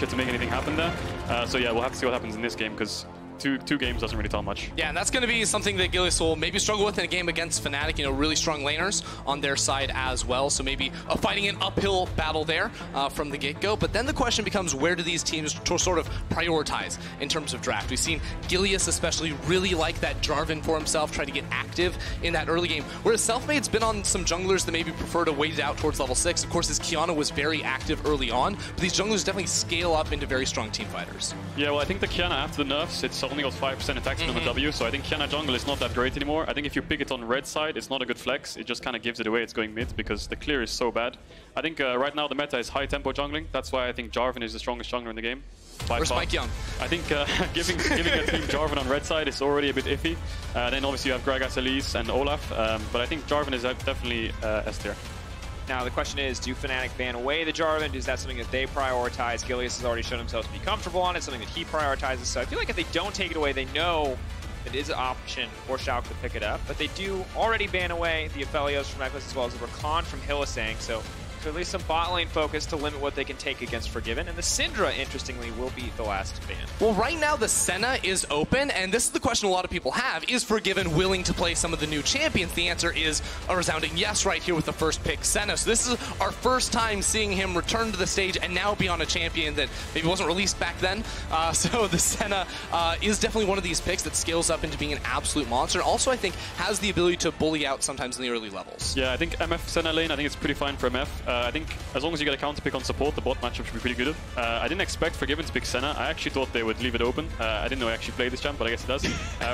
structure to make anything happen there. So yeah, we'll have to see what happens in this game, because two games doesn't really tell much. Yeah, and that's going to be something that Gilius will maybe struggle with in a game against Fnatic. You know, really strong laners on their side as well. So maybe fighting an uphill battle there from the get-go. But then the question becomes, where do these teams sort of prioritize in terms of draft? We've seen Gilius especially really like that Jarvan for himself, try to get active in that early game. Whereas Selfmade's been on some junglers that maybe prefer to wait it out towards level 6. Of course, his Kiana was very active early on, but these junglers definitely scale up into very strong team fighters. Yeah, well, I think the Kiana after the nerfs, it's only got 5% attack speed on the W, so I think Kiana jungle is not that great anymore. I think if you pick it on red side, it's not a good flex. It just kind of gives it away it's going mid, because the clear is so bad. I think right now the meta is high tempo jungling. That's why I think Jarvan is the strongest jungler in the game. Where's Mike Young? I think giving a team Jarvan on red side is already a bit iffy. Then obviously you have Gragas, Elise, and Olaf, but I think Jarvan is definitely S tier. Now the question is, do Fnatic ban away the Jarvan? Is that something that they prioritize? Gilius has already shown himself to be comfortable on it, something that he prioritizes. So I feel like if they don't take it away, they know it is an option for Schalke to pick it up. But they do already ban away the Aphelios from Echoes as well as the Rakan from Hylissang. So clearly some bot lane focus to limit what they can take against Forgiven. And the Syndra, interestingly, will be the last ban. Well, right now the Senna is open, and this is the question a lot of people have. Is Forgiven willing to play some of the new champions? The answer is a resounding yes right here with the first pick, Senna. So this is our first time seeing him return to the stage and now be on a champion that maybe wasn't released back then. So the Senna is definitely one of these picks that scales up into being an absolute monster. Also, I think, has the ability to bully out sometimes in the early levels. Yeah, I think MF Senna lane, I think it's pretty fine for MF. I think as long as you get a counter pick on support, the bot matchup should be pretty good. I didn't expect Forgiven to pick Senna. I actually thought they would leave it open. I didn't know he actually played this champ, but I guess it does.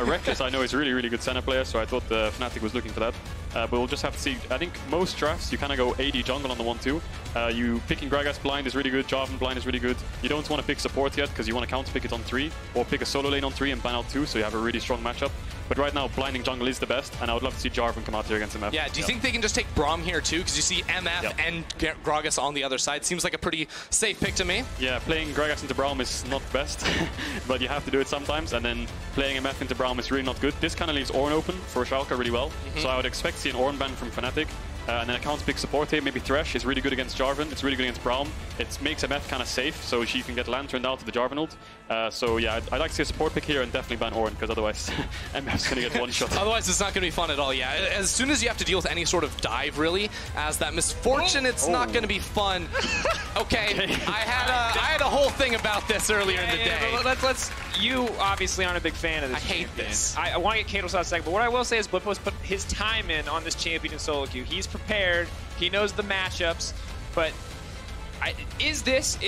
Reckless, I know, is really, really good Senna player, so I thought Fnatic was looking for that. But we'll just have to see. I think most drafts, you kind of go AD jungle on the 1-2. You picking Gragas blind is really good, Jarvan blind is really good. You don't want to pick support yet, because you want to counter pick it on 3, or pick a solo lane on 3 and ban out 2, so you have a really strong matchup. But right now, blinding jungle is the best, and I would love to see Jarvan come out here against MF. Yeah, do you think they can just take Braum here too? Because you see MF and Gragas on the other side. Seems like a pretty safe pick to me. Yeah, playing Gragas into Braum is not best, but you have to do it sometimes, and then playing MF into Braum is really not good. This kind of leaves Ornn open for Schalke really well, so I would expect to see an Ornn ban from Fnatic. And then a counter pick support here, maybe Thresh is really good against Jarvan, it's really good against Braum. It makes MF kind of safe, so she can get Lanterned out to the Jarvan ult. So yeah, I'd like to see a support pick here and definitely ban Ornn, because otherwise MF's going to get one shot. Otherwise it's not going to be fun at all, yeah. As soon as you have to deal with any sort of dive, really, as that misfortune, it's not going to be fun. Okay, I had a whole thing about this earlier in the day. Let's you obviously aren't a big fan of this. I hate this. I want to get Kados out second, but what I will say is Blippo's put his time in on this champion in solo queue. He's prepared. He knows the matchups, but is this,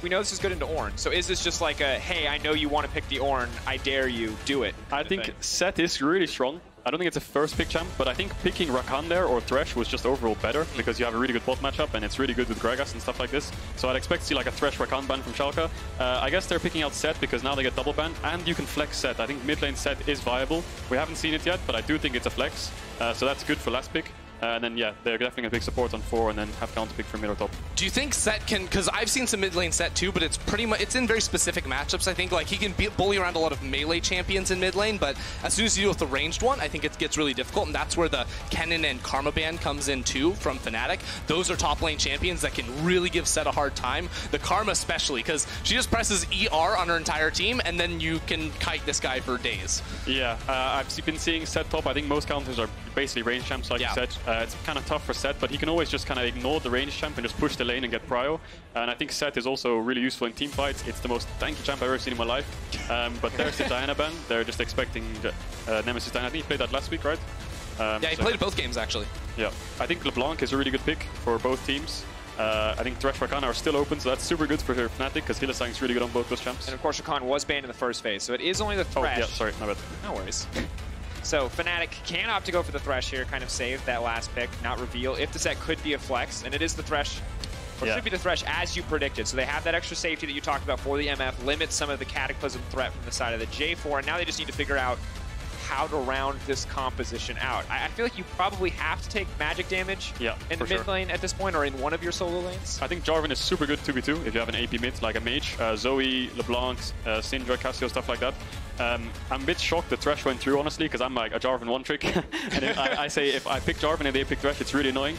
we know this is good into Ornn, so is this just like a, hey, I know you want to pick the Ornn, I dare you, do it? I think Set is really strong. I don't think it's a first pick champ, but I think picking Rakan there or Thresh was just overall better, because you have a really good bot matchup and it's really good with Gragas and stuff like this. So I'd expect to see like a Thresh Rakan ban from Schalke. I guess they're picking out Set because now they get double ban, and you can flex Set. I think mid lane Set is viable. We haven't seen it yet, but I do think it's a flex. So that's good for last pick. And then, yeah, they're definitely going to pick support on 4 and then have counter pick from mid or top. Do you think Set can, because I've seen some mid lane Set too, but it's pretty much, it's in very specific matchups, I think. Like, he can bully around a lot of melee champions in mid lane, but as soon as you deal with the ranged one, I think it gets really difficult, and that's where the Kennen and Karma ban comes in too from Fnatic. Those are top lane champions that can really give Set a hard time. The Karma especially, because she just presses ER on her entire team, and then you can kite this guy for days. Yeah, I've been seeing Set top. I think most counters are basically range champs, like you said. It's kind of tough for Set, but he can always just kind of ignore the range champ and just push the lane and get prio. And I think Set is also really useful in team fights. It's the most tanky champ I've ever seen in my life. But there's the Diana ban. They're just expecting Nemesis Diana. I think he played that last week, right? Yeah, he played both games, actually. Yeah, I think LeBlanc is a really good pick for both teams. I think Thresh Rakan are still open, so that's super good for Fnatic, because Hylissang is really good on both those champs. And of course, Rakan was banned in the first phase, so it is only the Thresh. Oh, yeah, sorry, my bad. No worries. So Fnatic can opt to go for the Thresh here, kind of save that last pick, not reveal. If the set could be a flex, and it is the Thresh, or should be the Thresh as you predicted. So they have that extra safety that you talked about for the MF, limits some of the Cataclysm threat from the side of the J4, and now they just need to figure out how to round this composition out. I feel like you probably have to take magic damage in the mid lane at this point, or in one of your solo lanes. I think Jarvan is super good 2v2 if you have an AP mid, like a mage, Zoe, LeBlanc, Syndra, Cassio, stuff like that. I'm a bit shocked that Thresh went through, honestly, because I'm like a Jarvan one trick. And I say if I pick Jarvan and they pick Thresh, it's really annoying.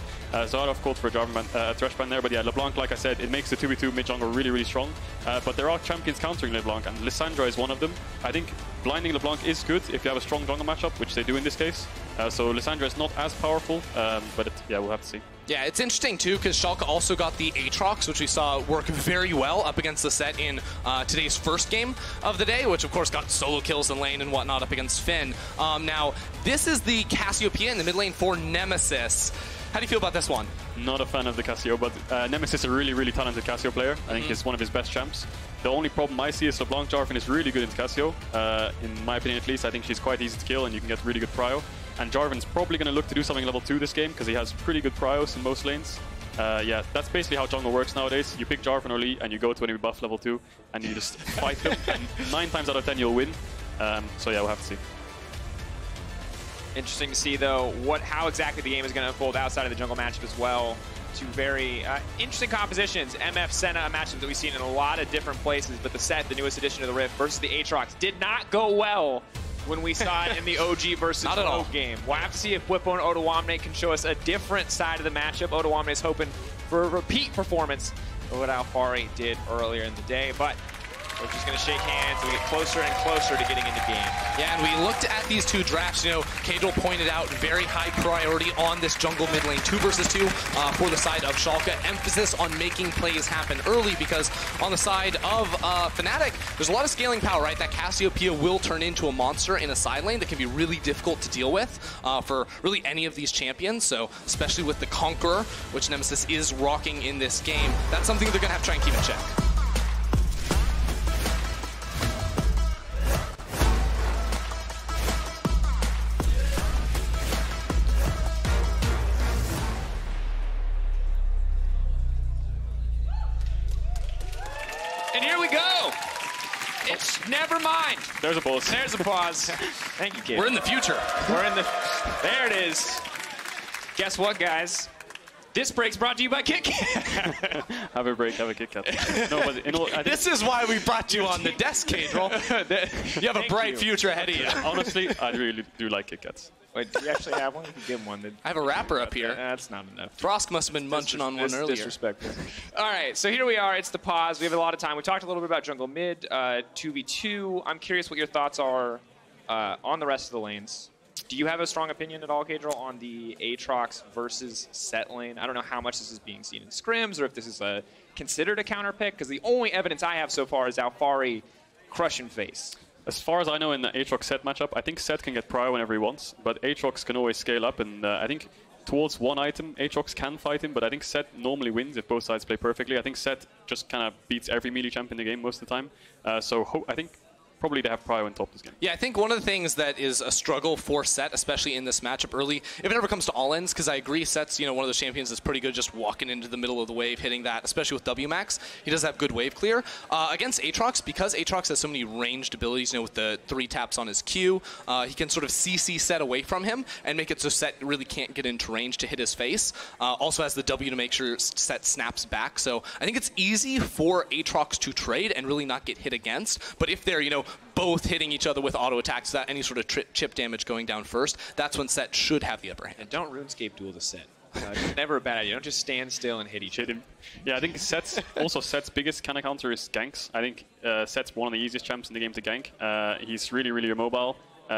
So I'd have called for a Jarvan Thresh ban there. But yeah, LeBlanc, like I said, it makes the 2v2 mid jungle really, really strong. But there are champions countering LeBlanc, and Lissandra is one of them. I think blinding LeBlanc is good if you have a strong jungle matchup, which they do in this case. So Lissandra is not as powerful, but yeah, we'll have to see. Yeah, it's interesting too because Schalke also got the Aatrox, which we saw work very well up against the set in today's first game of the day, which of course got solo kills in lane and whatnot up against Finn. Now, this is the Cassiopeia in the mid lane for Nemesis. How do you feel about this one? Not a fan of the Cassio, but Nemesis is a really, really talented Cassio player. I think he's one of his best champs. The only problem I see is LeBlanc Jarvan is really good into Cassio. In my opinion, at least, I think she's quite easy to kill and you can get really good prio. And Jarvan's probably going to look to do something level 2 this game because he has pretty good prios in most lanes. Yeah, that's basically how jungle works nowadays. You pick Jarvan or Lee and you go to enemy buff level 2 and you just fight them. And 9 times out of 10 you'll win. So yeah, we'll have to see. Interesting to see, though, how exactly the game is going to unfold outside of the jungle matchup as well. Two very interesting compositions. MF Senna, a matchup that we've seen in a lot of different places, but the set, the newest addition to the Rift versus the Aatrox, did not go well when we saw it in the OG versus Rogue game. We'll have to see if Bwipo and Odoamne can show us a different side of the matchup. Odoamne is hoping for a repeat performance of what Alphari did earlier in the day, but we're just going to shake hands and we get closer and closer to getting into game. Yeah, and we looked at these two drafts. You know, Kadril pointed out very high priority on this jungle mid lane 2 versus 2 for the side of Schalke. Emphasis on making plays happen early because on the side of Fnatic, there's a lot of scaling power, right? That Cassiopeia will turn into a monster in a side lane that can be really difficult to deal with for really any of these champions. So especially with the Conqueror, which Nemesis is rocking in this game, that's something they're going to have to try and keep in check. And here we go. It's never mind. There's a pause. There's a pause. Thank you, kid. We're in the future. We're in the... There it is. Guess what, guys? This break's brought to you by Kit Kat. Have a break, have a Kit Kat. No, but I think this is why we brought you on the desk, Kadril. You have a bright future ahead of you. Honestly, I really do like Kit Kats. Wait, do you actually have one? You can give him one. I have a wrapper up here. That's not enough. Frost must have been munching on one earlier. Disrespectful. All right, so here we are. It's the pause. We have a lot of time. We talked a little bit about jungle mid, 2v2. I'm curious what your thoughts are on the rest of the lanes. Do you have a strong opinion at all, Kadril, on the Aatrox versus Set lane? I don't know how much this is being seen in scrims or if this is considered a counter pick, because the only evidence I have so far is Alphari crush and face. As far as I know in the Aatrox Set matchup, I think Set can get prio whenever he wants, but Aatrox can always scale up, and I think towards one item, Aatrox can fight him, but I think Set normally wins if both sides play perfectly. I think Set just kind of beats every melee champ in the game most of the time, so I think probably they have prio on top this game. Yeah, I think one of the things that is a struggle for Set, especially in this matchup early, if it ever comes to all-ins, because I agree Set's one of those champions that's pretty good just walking into the middle of the wave, hitting that, especially with WMAX. He does have good wave clear. Against Aatrox, because Aatrox has so many ranged abilities, with the 3 taps on his Q, he can sort of CC Set away from him and make it so Set really can't get into range to hit his face. Also has the W to make sure Set snaps back. So I think it's easy for Aatrox to trade and really not get hit against. But if they're, both hitting each other with auto attacks without any sort of chip damage going down first, that's when Set should have the upper hand. And don't RuneScape duel the Set. It's never a bad idea. Don't just stand still and hit each other. Yeah, I think Set's biggest kind of counter is ganks. I think Set's one of the easiest champs in the game to gank. He's really, really immobile.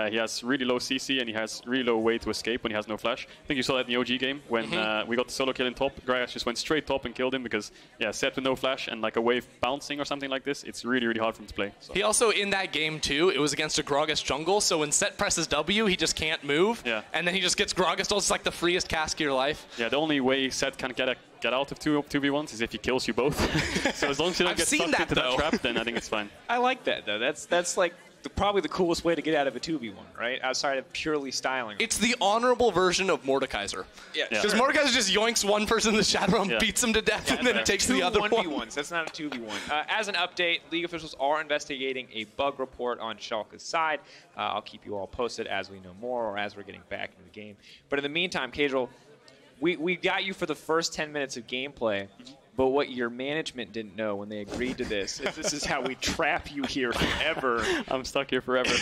He has really low CC and he has really low way to escape when he has no flash. I think you saw that in the OG game when we got the solo kill in top. Gragas just went straight top and killed him because, yeah, Set with no flash and like a wave bouncing or something like this, it's really, really hard for him to play. So. He also, in that game too, it was against a Gragas jungle, so when Set presses W, he just can't move. Yeah. And then he just gets Gragas. It's like the freest cask of your life. Yeah, the only way Set can get out of 2v1s is if he kills you both. So as long as you don't get stuck into that trap, then I think it's fine. I like that, though. That's like probably the coolest way to get out of a 2v1, right? Outside of purely styling. It's the honorable version of Mordekaiser. Yeah. Because Mordekaiser just yoinks one person in the shadow and beats him to death, and then takes the other 1v1s. That's not a 2v1. As an update, League officials are investigating a bug report on Schalke's side. I'll keep you all posted as we know more or as we're getting back into the game. But in the meantime, Kadril, we got you for the first 10 minutes of gameplay. But what your management didn't know when they agreed to this is this is how we trap you here forever. I'm stuck here forever.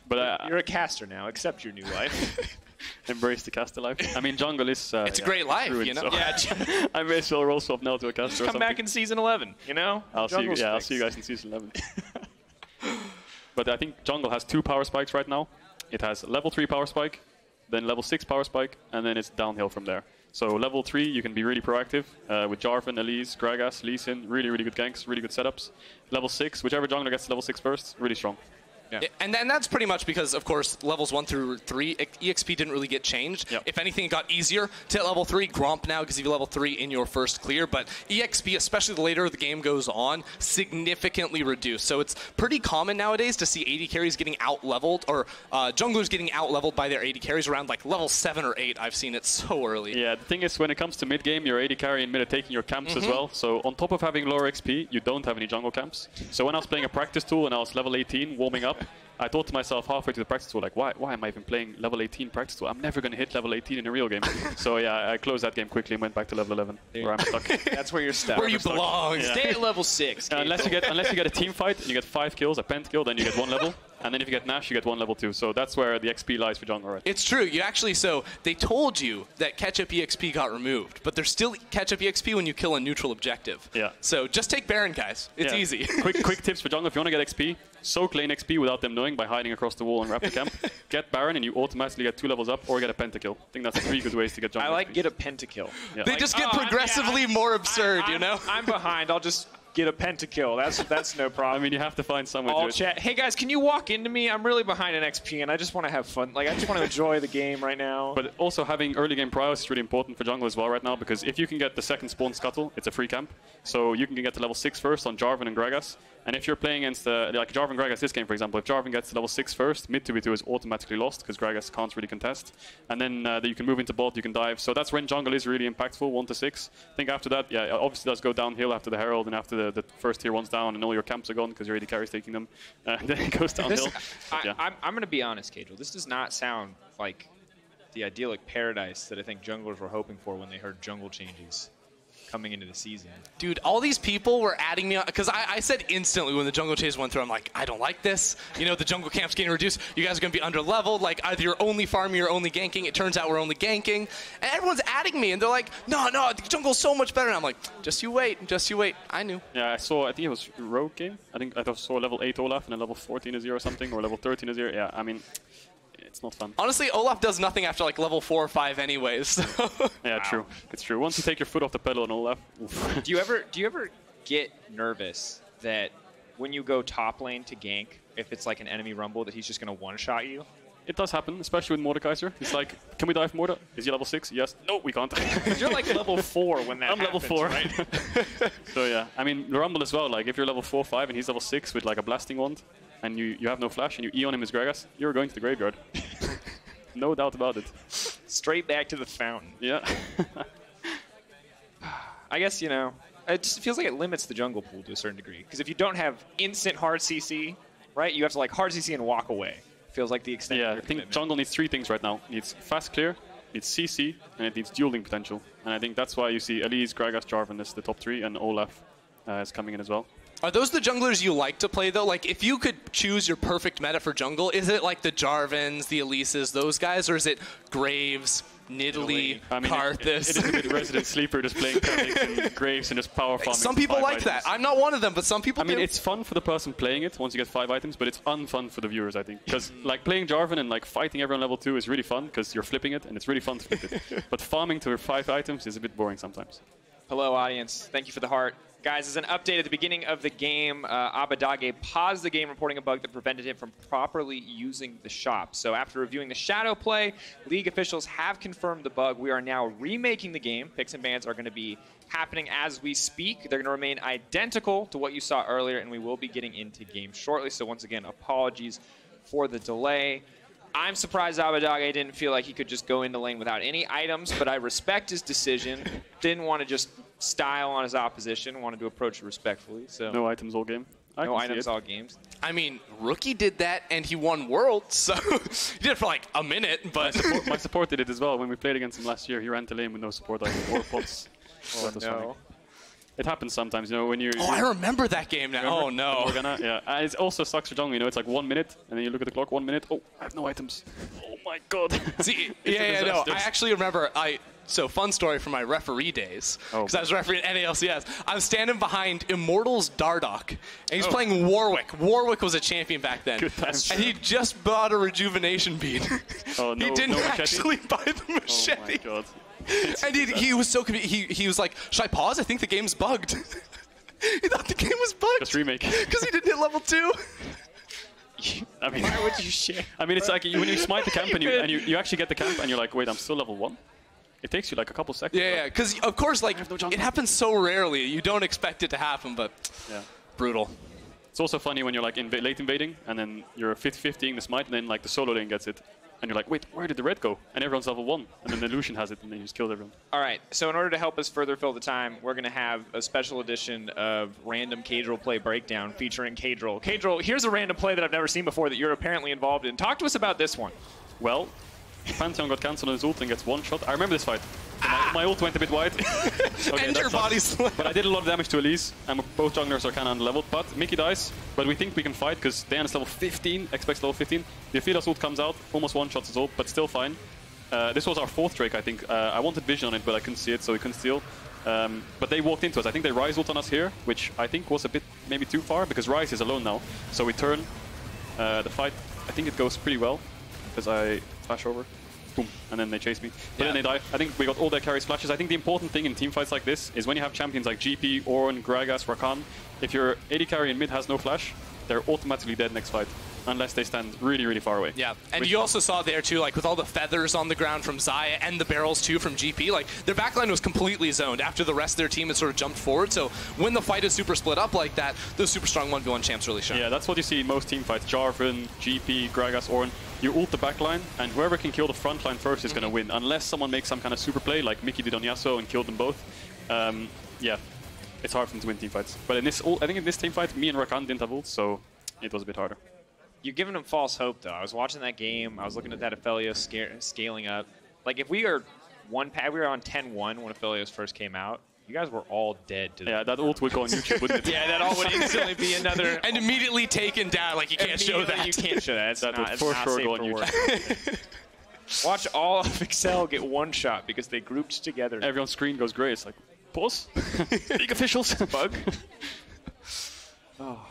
But you're a caster now. Accept your new life. Embrace the caster life. I mean, jungle is... it's a great life, ruined, you know? So Yeah. I may as well roll swap now to a caster. Just come back in Season 11, you know? I'll see you guys in Season 11. But I think jungle has 2 power spikes right now. It has level 3 power spike, then level 6 power spike, and then it's downhill from there. So level 3, you can be really proactive with Jarvan, Elise, Gragas, Lee Sin, really, really good ganks, really good setups. Level 6, whichever jungler gets to level 6 first, really strong. Yeah. And that's pretty much because, of course, levels 1 through 3, EXP didn't really get changed. Yep. If anything, it got easier to hit level 3. Gromp now gives you level 3 in your first clear, but EXP, especially the later the game goes on, significantly reduced. So it's pretty common nowadays to see AD carries getting out-leveled, or junglers getting out-leveled by their AD carries around like level 7 or 8. I've seen it so early. Yeah, the thing is, when it comes to mid-game, your AD carry in mid are taking your camps as well. So on top of having lower XP, you don't have any jungle camps. So when I was playing a practice tool and I was level 18, warming up, I thought to myself halfway through the practice tool, like, why am I even playing level 18 practice tool? I'm never going to hit level 18 in a real game. So yeah, I closed that game quickly and went back to level 11, where I'm stuck. That's where you're stuck. Where you belong. Yeah. Stay at level 6. Unless you get a team fight and you get 5 kills, a pent kill, then you get 1 level. And then if you get Nash, you get 1 level 2. So that's where the XP lies for jungle, right? It's true. You actually, so they told you that catch-up EXP got removed, but there's still catch-up EXP when you kill a neutral objective. Yeah. So just take Baron, guys. It's easy. quick tips for jungle. If you want to get XP, soak lane XP without them knowing by hiding across the wall and wrap the camp. Get Baron and you automatically get 2 levels up, or get a pentakill. I think that's 3 good ways to get jungle. I like XP. get a pentakill. Yeah. They just get progressively more absurd, you know? I'm behind. I'll just get a pentakill. That's no problem. I mean, you have to find some way to All do it. chat. Hey guys, can you walk into me? I'm really behind in XP and I just want to have fun. Like I just want to enjoy the game right now. But also having early game prowess is really important for jungle as well right now, because if you can get the second spawn scuttle, it's a free camp. So you can get to level 6 first on Jarvan and Gragas. And if you're playing against like Jarvan Gragas this game, for example, if Jarvan gets to level 6 first, mid 2v2 is automatically lost because Gragas can't really contest. And then you can move into bot, you can dive. So that's when jungle is really impactful, 1 to 6. I think after that, yeah, obviously it does go downhill after the Herald and after the first tier 1's down and all your camps are gone because your AD carry's taking them. Then it goes downhill. I'm going to be honest, Cajal. This does not sound like the idyllic paradise that I think junglers were hoping for when they heard jungle changes coming into the season. Dude, all these people were adding me on, because I said instantly when the jungle chase went through, I'm like, I don't like this. You know, the jungle camp's getting reduced. You guys are going to be under-leveled. Like, either you're only farming or only ganking. It turns out we're only ganking. And everyone's adding me, and they're like, no, the jungle's so much better. And I'm like, just you wait. I knew. Yeah, I think it was Rogue game. I saw level 8 Olaf and a level 14 Azir or something, or level 13 Azir. Yeah, I mean, it's not fun. Honestly, Olaf does nothing after like level 4 or 5 anyways. So. Yeah, wow. True. It's true. Once you take your foot off the pedal on Olaf. Do you ever get nervous that when you go top lane to gank, if it's like an enemy rumble, that he's just going to one-shot you? It does happen, especially with Mordekaiser. It's like, can we dive Morda? Is he level 6? Yes. No, we can't. You're like level 4 when that happens, level 4. Right? So yeah, I mean, the rumble as well. Like if you're level 4, 5 and he's level 6 with like a blasting wand, and you have no flash and you E on him as Gragas, you're going to the graveyard. No doubt about it. Straight back to the fountain. Yeah. I guess, you know, it just feels like it limits the jungle pool to a certain degree. Because if you don't have instant hard CC, right, you have to like hard CC and walk away. Feels like the extent of your I think commitment. jungle needs 3 things right now. It needs fast clear, it needs CC, and it needs dueling potential. And I think that's why you see Elise, Gragas, Jarvan as the top 3, and Olaf is coming in as well. Are those the junglers you like to play, though? Like, if you could choose your perfect meta for jungle, is it like the Jarvans, the Elises, those guys, or is it Graves, Nidalee, Karthus? It is a bit resident sleeper just playing Kha'Zix and Graves and just power farming. Some people like that. I'm not one of them, but some people do. I mean, it's fun for the person playing it once you get 5 items, but it's unfun for the viewers, I think. Because like playing Jarvan and like fighting everyone level 2 is really fun because you're flipping it and it's really fun to flip it. But farming to 5 items is a bit boring sometimes. Hello, audience. Thank you for the heart. Guys, as an update at the beginning of the game, Abadage paused the game reporting a bug that prevented him from properly using the shop. So after reviewing the shadow play, League officials have confirmed the bug. We are now remaking the game. Picks and bans are going to be happening as we speak. They're going to remain identical to what you saw earlier, and we will be getting into game shortly. So once again, apologies for the delay. I'm surprised Abadage didn't feel like he could just go into lane without any items, but I respect his decision. Didn't want to just style on his opposition, wanted to approach it respectfully. So no items all game. No items all games. I mean, Rookie did that, and he won Worlds, so he did it for like a minute, but... My support did it as well. When we played against him last year, he ran to lane with no support items or pots. Oh, no. It happens sometimes, you know, when you... Oh, I remember that game now. Remember? Oh, no. Morgana, yeah. It also sucks for jungle, you know, it's like 1 minute, and then you look at the clock, 1 minute, oh, I have no items. Oh my god. See, no, I actually remember, so fun story from my referee days, because I was refereeing NALCS. I was standing behind Immortals Dardoch, and he's playing Warwick. Warwick was a champion back then. Good times. And he just bought a rejuvenation bead. Oh, no, he didn't no actually buy the machete. Oh my god. And he was so confused. He was like, should I pause? I think the game's bugged. He thought the game was bugged. Just remake. Because he didn't hit level 2. I mean, Why would you share? I mean, it's like when you smite the camp and you actually get the camp and you're like, wait, I'm still level 1? It takes you like a couple seconds. Yeah, because of course, like, it happens so rarely. You don't expect it to happen, but brutal. It's also funny when you're like late invading and then you're 50-50ing the smite and then like the solo lane gets it. And you're like, wait, where did the red go? And everyone's level 1. And then the Lucian has it and then you just killed everyone. All right, so in order to help us further fill the time, we're going to have a special edition of Random Cadril Play Breakdown featuring Cadril. Cadril, here's a random play that I've never seen before that you're apparently involved in. Talk to us about this one. Well, Pantheon got cancelled on his ult and gets one shot. I remember this fight. So my ult went a bit wide. Okay, And your body slammed. But I did a lot of damage to Elise, and both junglers are kind of underleveled. But Mickey dies, but we think we can fight because Diana is level 15, Xpex level 15. The Aphelios ult comes out, almost one-shots his ult, but still fine. This was our 4th Drake, I think. I wanted vision on it, but I couldn't see it, so we couldn't steal. But they walked into us. I think they Ryze ult on us here, which I think was a bit maybe too far, because Ryze is alone now. So we turn the fight. I think it goes pretty well, because I flash over. Boom, and then they chase me. But then they die. I think we got all their carry splashes. I think the important thing in team fights like this is when you have champions like GP, Ornn, Gragas, Rakan, if your AD carry in mid has no flash, they're automatically dead next fight. Unless they stand really, really far away. Yeah, and you also saw there too, like with all the feathers on the ground from Xayah and the barrels too from GP, like their backline was completely zoned after the rest of their team had sort of jumped forward. So when the fight is super split up like that, those super strong 1v1 champs really shine. Yeah, that's what you see in most team fights. Jarvan, GP, Gragas, Ornn. You ult the backline, and whoever can kill the front line first is going to win. Unless someone makes some kind of super play, like Mickey did on Yasuo and killed them both. Yeah, it's hard for them to win team fights. But in this, I think in this team fight, me and Rakan didn't have ults, so it was a bit harder. You're giving them false hope, though. I was watching that game. I was looking at that Aphelios scaling up. Like, if we are we were on 10-1 when Aphelios first came out, you guys were all dead. Yeah, that ult would go on YouTube, wouldn't it? Yeah, that all would instantly be another... And immediately taken down, like you can't show that. You can't show that. That would for sure go on YouTube. Watch all of Excel get one shot because they grouped together. Everyone's screen goes grey. It's like, pause. Big officials. Bug. Oh.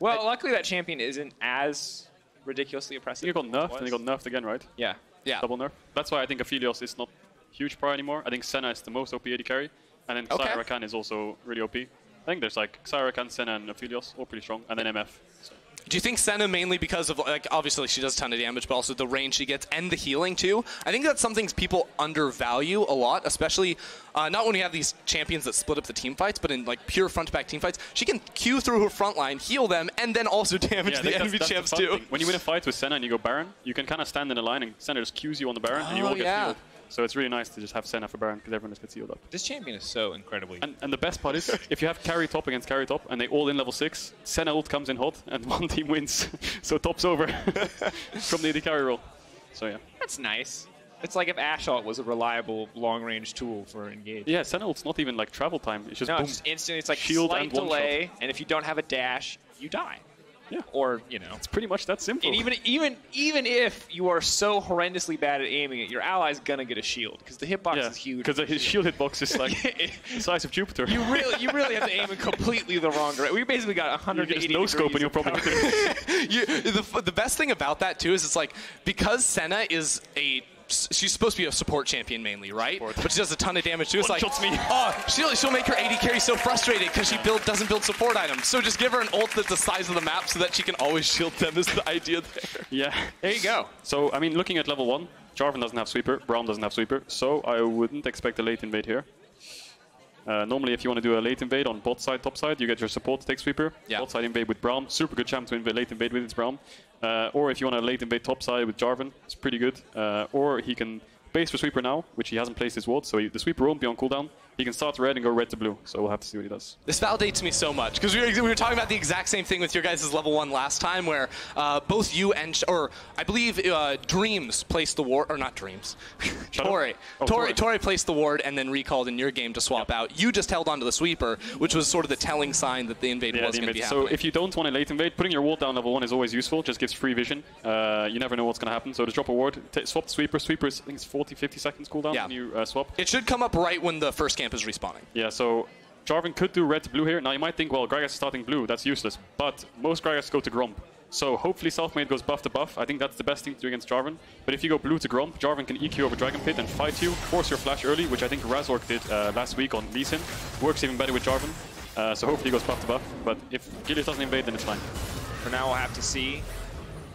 Well, luckily that champion isn't as ridiculously oppressive. You got nerfed, and you got nerfed again, right? Yeah. Yeah. Double nerf. That's why I think Aphelios is not huge pro anymore. I think Senna is the most OP AD carry, and then Xayah Rakan is also really OP. I think there's like Xayah Rakan, Senna, and Aphelios, all pretty strong, and then MF. So. Do you think Senna mainly because of, like, obviously she does a ton of damage, but also the range she gets and the healing too? I think that's something people undervalue a lot, especially not when we have these champions that split up the team fights, but in like pure front-to-back team fights. She can Q through her front line, heal them, and then also damage the enemy champs too. When you win a fight with Senna and you go Baron, you can kind of stand in a line and Senna just Qs you on the Baron, and you all get healed. So it's really nice to just have Senna for Baron because everyone just gets healed up. This champion is so incredibly... And the best part is, if you have carry top against carry top and they all in level 6, Senna ult comes in hot and one team wins. So top's over from the AD carry roll. So yeah. That's nice. It's like if Ashe ult was a reliable long-range tool for engage. Yeah, Senna ult's not even like travel time. It's just boom. It's just instant. It's like shield slight and one delay, shot. and if you don't have a dash, you die. Yeah. Or, you know. It's pretty much that simple. And even if you are so horrendously bad at aiming it, your ally's gonna get a shield because the hitbox is huge. Because his shield hitbox is like the size of Jupiter. You really have to aim in completely the wrong direction. We basically got 180 degrees. No scope and you'll probably the best thing about that too is it's like because Senna is she's supposed to be a support champion mainly, right? But she does a ton of damage too. It's like, she'll make her AD carry so frustrated because she doesn't build support items. So just give her an ult that's the size of the map so that she can always shield them is the idea there. Yeah. There you go. So, I mean, looking at level 1, Jarvan doesn't have sweeper, Braum doesn't have sweeper, so I wouldn't expect a late invade here. Normally, if you want to do a late invade on bot side, top side, you get your support to take sweeper. Yeah. Bot side invade with Braum, super good champ to late invade with, it's Braum. Or if you want to late invade top side with Jarvan, it's pretty good. Or he can base for sweeper now, which he hasn't placed his ward, so the sweeper won't be on cooldown. he can start red and go red to blue. So we'll have to see what he does. This validates me so much, because we were talking about the exact same thing with your guys' level 1 last time, where both you and, or I believe Dreams placed the ward, or not Dreams, Tori placed the ward and then recalled in your game to swap out. You just held onto the sweeper, which was sort of the telling sign that the invade was going to be happening. So if you don't want to late invade, putting your ward down level 1 is always useful, just gives free vision. You never know what's going to happen, so just drop a ward, swap the sweeper. Sweeper is, I think it's 40-50 seconds cooldown when you swap. It should come up right when the first camp is respawning. Yeah, so Jarvan could do red to blue here. Now you might think, well, Gragas is starting blue, that's useless. But most Gragas go to Gromp. So hopefully Selfmade goes buff to buff. I think that's the best thing to do against Jarvan. But if you go blue to Gromp, Jarvan can EQ over Dragon Pit and fight you, force your flash early, which I think Razork did last week on Lee Sin. Works even better with Jarvan. So hopefully he goes buff to buff. But if Gilius doesn't invade, then it's fine. For now, we'll have to see.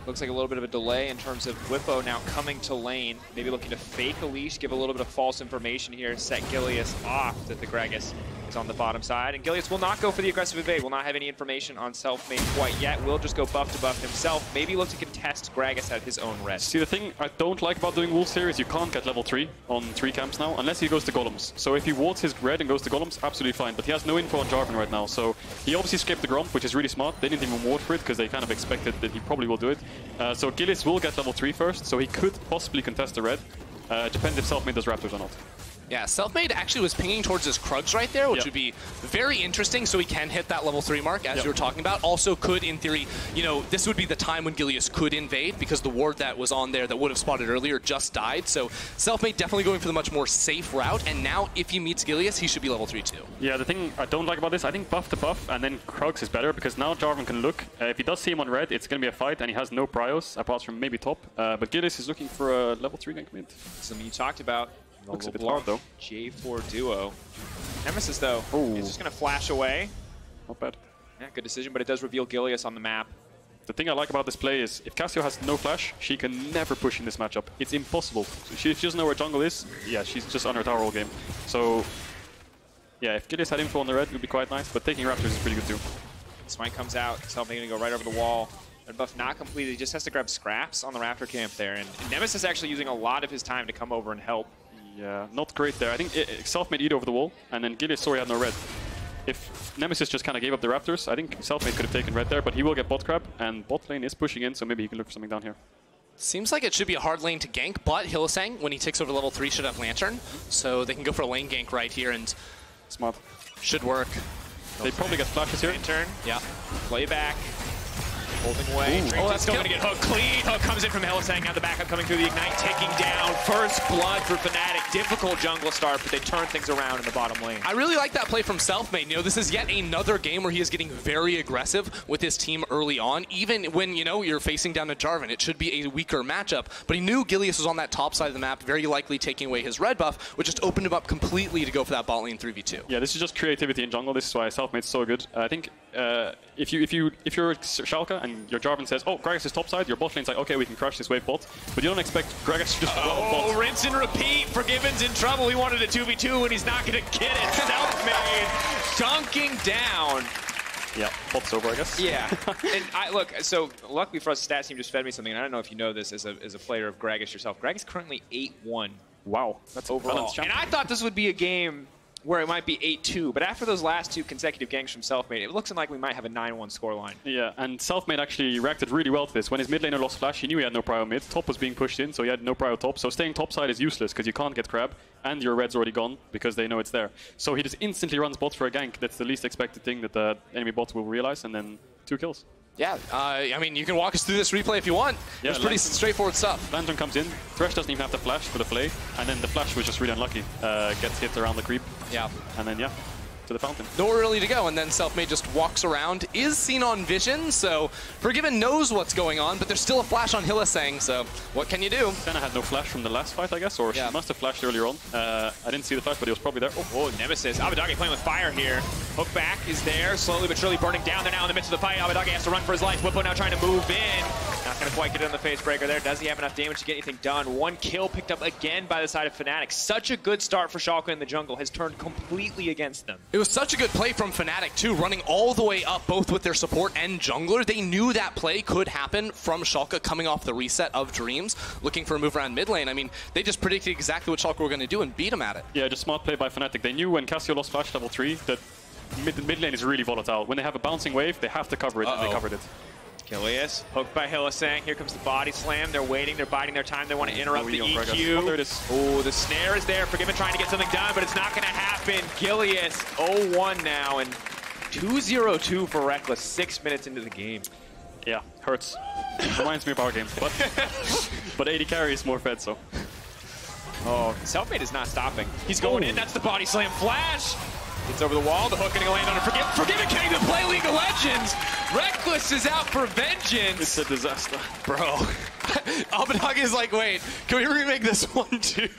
Looks like a little bit of a delay in terms of Whippo now coming to lane. Maybe looking to fake a leash, give a little bit of false information here, set Gilius off that the Gragas is on the bottom side. And Gilius will not go for the aggressive invade. Will not have any information on Selfmade quite yet. Will just go buff to buff himself. Maybe look to contest Gragas at his own red. See, the thing I don't like about doing Wolves here is you can't get level 3 on 3 camps now, unless he goes to Golems. So if he wards his red and goes to Golems, absolutely fine. But he has no info on Jarvan right now. So he obviously skipped the Gromp, which is really smart. They didn't even ward for it because they kind of expected that he probably will do it. So Gilius will get level 3 first, so he could possibly contest the red. Depends if Selfmade does Raptors or not. Yeah, Selfmade actually was pinging towards his Krugs right there, which would be very interesting, so he can hit that level 3 mark, as you were talking about. Also could, in theory, you know, this would be the time when Gilius could invade, because the ward that was on there that would have spotted earlier just died. So Selfmade definitely going for the much more safe route, and now if he meets Gilius, he should be level 3 too. Yeah, the thing I don't like about this, I think buff to buff and then Krugs is better, because now Jarvan can look. If he does see him on red, it's going to be a fight, and he has no pryos, apart from maybe top. But Gilius is looking for a level 3 gank mid. Something you talked about. Looks a bit hard though. J4 duo. Nemesis though, is just going to flash away. Not bad. Yeah, good decision, but it does reveal Gilius on the map. The thing I like about this play is if Cassio has no flash, she can never push in this matchup. It's impossible. If she doesn't know where jungle is, yeah, she's just on her tower all game. So, yeah, if Gilius had info on the red, it would be quite nice, but taking Raptors is pretty good too. Smite comes out, Selfmade going to go right over the wall. Red buff not completed, he just has to grab scraps on the Raptor camp there. And Nemesis actually using a lot of his time to come over and help. Yeah, not great there. I think Selfmade eat over the wall, and then Gilius sorry had no red. If Nemesis just kind of gave up the Raptors, I think Selfmade could have taken red there, but he will get bot grab, and bot lane is pushing in, so maybe he can look for something down here. Seems like it should be a hard lane to gank, but Hylissang, when he takes over level 3, should have Lantern, so they can go for a lane gank right here, and smart. Should work. They probably get flashes here. Lantern, yeah. Play back. Holding away. Oh, that's going to get hooked. Clean hook comes in from Hylissang. Now the backup coming through the Ignite, taking down. First blood for Fnatic. Difficult jungle start, but they turn things around in the bottom lane. I really like that play from Selfmade. You know, this is yet another game where he is getting very aggressive with his team early on. Even when, you know, you're facing down to Jarvan, it should be a weaker matchup. But he knew Gilius was on that top side of the map, very likely taking away his red buff, which just opened him up completely to go for that bot lane 3v2. Yeah, this is just creativity in jungle. This is why Selfmade's so good. I think if you're Schalke and your Jarvan says, oh, Gragas is topside, your bot lane's like, okay, we can crush this wave bot. But you don't expect Gragas to just bot. Rinse and repeat. Forgiven's in trouble. He wanted a 2v2 and he's not going to get it. Selfmade dunking down. Yeah, bot's over, I guess. Yeah. And look, so luckily for us, the stats team just fed me something, and I don't know if you know this as a player of Gragas yourself. Gragas currently 8-1. Wow, that's overall. And I thought this would be a game where it might be 8-2, but after those last 2 consecutive ganks from Selfmade, it looks like we might have a 9-1 scoreline. Yeah, and Selfmade actually reacted really well to this. When his mid laner lost flash, he knew he had no prio mid. Top was being pushed in, so he had no prio top. So staying topside is useless, because you can't get crab, and your red's already gone, because they know it's there. So he just instantly runs bot for a gank. That's the least expected thing that the enemy bots will realize, and then 2 kills. Yeah, I mean, you can walk us through this replay if you want. Yeah, it's pretty straightforward stuff. Lantern comes in, Thresh doesn't even have the flash for the play, and then the flash was just really unlucky. Gets hit around the creep. Yeah. And then, yeah, to the fountain. Nowhere really to go, and then Selfmade just walks around, is seen on vision, so Forgiven knows what's going on, but there's still a flash on Hylissang, so what can you do? Senna had no flash from the last fight, I guess, or she must have flashed earlier on. I didn't see the flash, but he was probably there. Oh, Nemesis. Abbedagge playing with fire here. Hook back is there, slowly but surely burning down. They're now in the midst of the fight. Abbedagge has to run for his life. Whippo now trying to move in. Not going to quite get it on the face breaker there. Does he have enough damage to get anything done? One kill picked up again by the side of Fnatic. Such a good start for Schalke in the jungle has turned completely against them. It was such a good play from Fnatic too, running all the way up both with their support and jungler. They knew that play could happen from Schalke coming off the reset of Dreams, looking for a move around mid lane. I mean, they just predicted exactly what Schalke were going to do and beat them at it. Yeah, just smart play by Fnatic. They knew when Cassio lost Flash level 3 that mid lane is really volatile. When they have a bouncing wave, they have to cover it, and they covered it. Gilius, hooked by Hylissang. Here comes the body slam. They're waiting. They're biding their time. They want to interrupt the EQ. Oh, there it is. Oh, the snare is there. Forgiven trying to get something done, but it's not going to happen. Gilius, 0-1 now, and 2-0-2 for Reckless 6 minutes into the game. Yeah, hurts. Reminds me of our game. But 80 carry is more fed, so. Oh, Selfmade is not stopping. He's going in. That's the body slam flash. Gets over the wall. The hook going to land on it. Forgiven can't even play League of Legends. Reckless is out for vengeance. It's a disaster. Bro, Abadag is like, wait, can we remake this one too?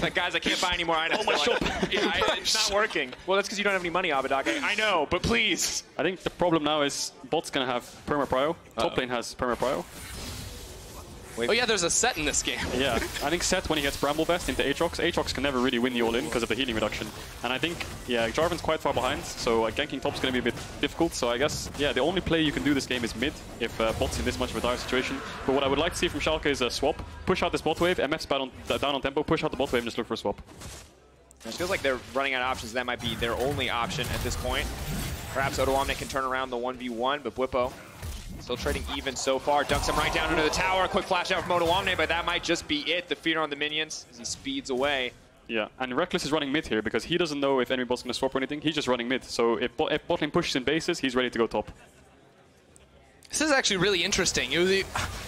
Like, guys, I can't buy any more items. Oh, my shop. Yeah, it's not working. Well, that's because you don't have any money, Abadag. I know, but please. I think the problem now is bot's going to have perma-prio. Top lane has perma-prio. Oh yeah, there's a set in this game. Yeah, I think Set, when he gets Bramble Vest into Aatrox, Aatrox can never really win the all-in because of the healing reduction. And I think, yeah, Jarvan's quite far behind, so ganking top's going to be a bit difficult. So I guess, yeah, the only play you can do this game is mid if bot's in this much of a dire situation. But what I would like to see from Schalke is a swap. Push out this bot wave, MF's down on tempo, push out the bot wave and just look for a swap. It feels like they're running out of options. That might be their only option at this point. Perhaps Odoamne can turn around the 1v1, but Bwipo still trading even so far. Dunks him right down into the tower. Quick flash out from Odoamne, but that might just be it. The fear on the minions as he speeds away. Yeah, and Reckless is running mid here because he doesn't know if enemy bot's going to swap or anything. He's just running mid. So if bot lane pushes in bases, he's ready to go top. This is actually really interesting. It was